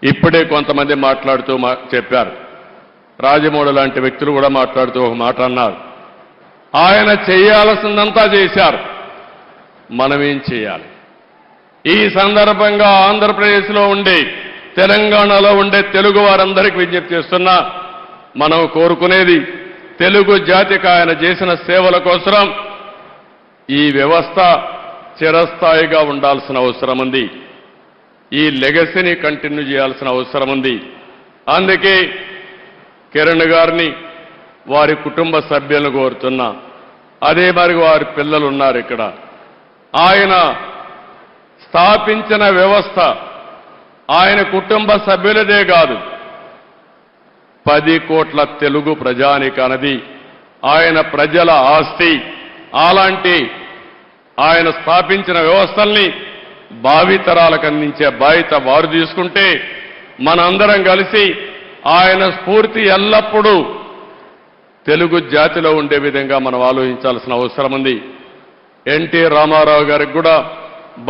ఇప్పుడే కొంతమంది మాట్లాడుతూ చెప్పారు. రాజమౌళి లాంటి వ్యక్తులు కూడా మాట్లాడుతూ ఒక మాట అన్నారు. ఆయన చేయాల్సిందంతా చేశారు, మనమేం చేయాలి? ఈ సందర్భంగా ఆంధ్రప్రదేశ్లో ఉండే, తెలంగాణలో ఉండే తెలుగు వారందరికీ విజ్ఞప్తి చేస్తున్నా, మనం కోరుకునేది తెలుగు జాతికి ఆయన చేసిన సేవల కోసం ఈ వ్యవస్థ చిరస్థాయిగా ఉండాల్సిన అవసరం ఉంది. ఈ లెగసీని కంటిన్యూ చేయాల్సిన అవసరం ఉంది. అందుకే కిరణ్ గారిని, వారి కుటుంబ సభ్యులను కోరుతున్నా. అదే మరి వారి పిల్లలు ఉన్నారు ఇక్కడ. ఆయన స్థాపించిన వ్యవస్థ ఆయన కుటుంబ సభ్యులదే కాదు, 10 కోట్ల తెలుగు ప్రజానికానిది, ఆయన ప్రజల ఆస్తి. అలాంటి ఆయన స్థాపించిన వ్యవస్థల్ని భావితరాలకు అందించే బాధ్యత వారు తీసుకుంటే, మనందరం కలిసి ఆయన స్ఫూర్తి ఎల్లప్పుడూ తెలుగు జాతిలో ఉండే విధంగా మనం ఆలోచించాల్సిన అవసరం ఉంది. ఎన్టీ రామారావు గారికి కూడా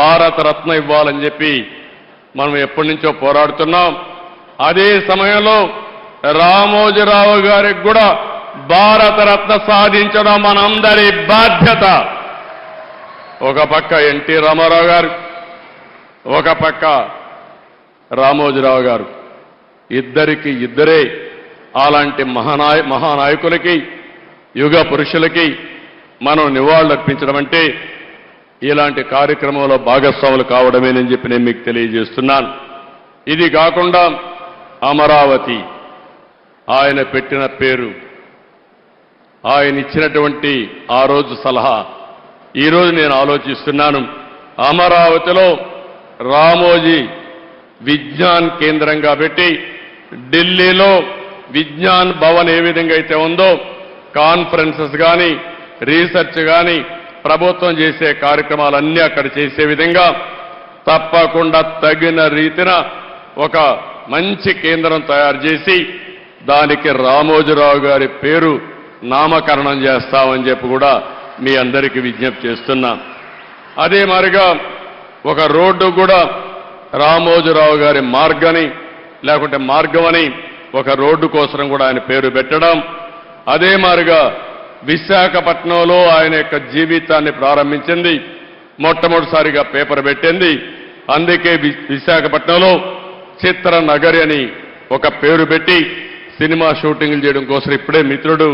భారతరత్న ఇవ్వాలని చెప్పి మనం ఎప్పటి నుంచో పోరాడుతున్నాం. అదే సమయంలో రామోజీరావు గారికి కూడా భారతరత్న సాధించడం మనందరి బాధ్యత. ఒక పక్క ఎన్టీ రామారావు గారు, ఒక పక్క రామోజీరావు గారు, ఇద్దరికి ఇద్దరే అలాంటి మహానాయకులకి, యుగ పురుషులకి మనం నివాళులర్పించడం అంటే ఇలాంటి కార్యక్రమంలో భాగస్వాములు కావడమేనని చెప్పి నేను మీకు తెలియజేస్తున్నాను. ఇది కాకుండా అమరావతి ఆయన పెట్టిన పేరు, ఆయన ఇచ్చినటువంటి ఆ రోజు సలహా, ఈరోజు నేను ఆలోచిస్తున్నాను. అమరావతిలో రామోజీ విజ్ఞాన్ కేంద్రంగా పెట్టి, ఢిల్లీలో విజ్ఞాన్ భవన్ ఏ విధంగా అయితే ఉందో, కాన్ఫరెన్సెస్ కానీ, రీసెర్చ్ కానీ, ప్రభుత్వం చేసే కార్యక్రమాలన్నీ అక్కడ చేసే విధంగా తప్పకుండా తగిన రీతిన ఒక మంచి కేంద్రం తయారు చేసి దానికి రామోజీరావు గారి పేరు నామకరణం చేస్తామని చెప్పి కూడా మీ అందరికీ విజ్ఞప్తి చేస్తున్నా. అదే మాదిరిగా ఒక రోడ్డు కూడా రామోజీరావు గారి మార్గని, లేకుంటే మార్గమని ఒక రోడ్డు కోసం కూడా ఆయన పేరు పెట్టడం. అదే మాదిరిగా విశాఖపట్నంలో ఆయన యొక్క జీవితాన్ని ప్రారంభించింది, మొట్టమొదటిసారిగా పేపర్ పెట్టింది. అందుకే విశాఖపట్నంలో చిత్ర నగరి అని ఒక పేరు పెట్టి సినిమా షూటింగ్లు చేయడం కోసం ఇప్పుడే మిత్రుడు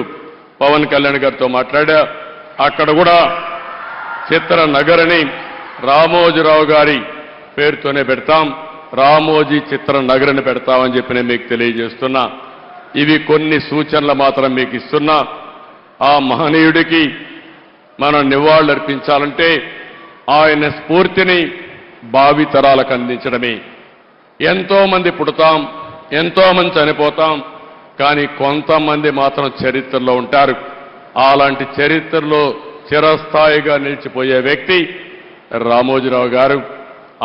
పవన్ కళ్యాణ్ గారితో మాట్లాడా. అక్కడ కూడా చిత్ర నగరని రామోజీరావు గారి పేరుతోనే పెడతాం, రామోజీ చిత్ర నగరని పెడతామని చెప్పి నేను మీకు తెలియజేస్తున్నా. ఇవి కొన్ని సూచనలు మాత్రం మీకు ఇస్తున్నా. ఆ మహనీయుడికి మనం నివాళులర్పించాలంటే ఆయన స్ఫూర్తిని భావితరాలకు అందించడమే. ఎంతో మంది పుడతాం, ఎంతో మంది చనిపోతాం, కానీ కొంతమంది మాత్రం చరిత్రలో ఉంటారు. అలాంటి చరిత్రలో చిరస్థాయిగా నిలిచిపోయే వ్యక్తి రామోజీరావు గారు.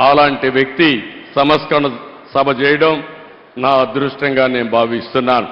అలాంటి వ్యక్తి సంస్కరణ సభ చేయడం నా అదృష్టంగా నేను భావిస్తున్నాను.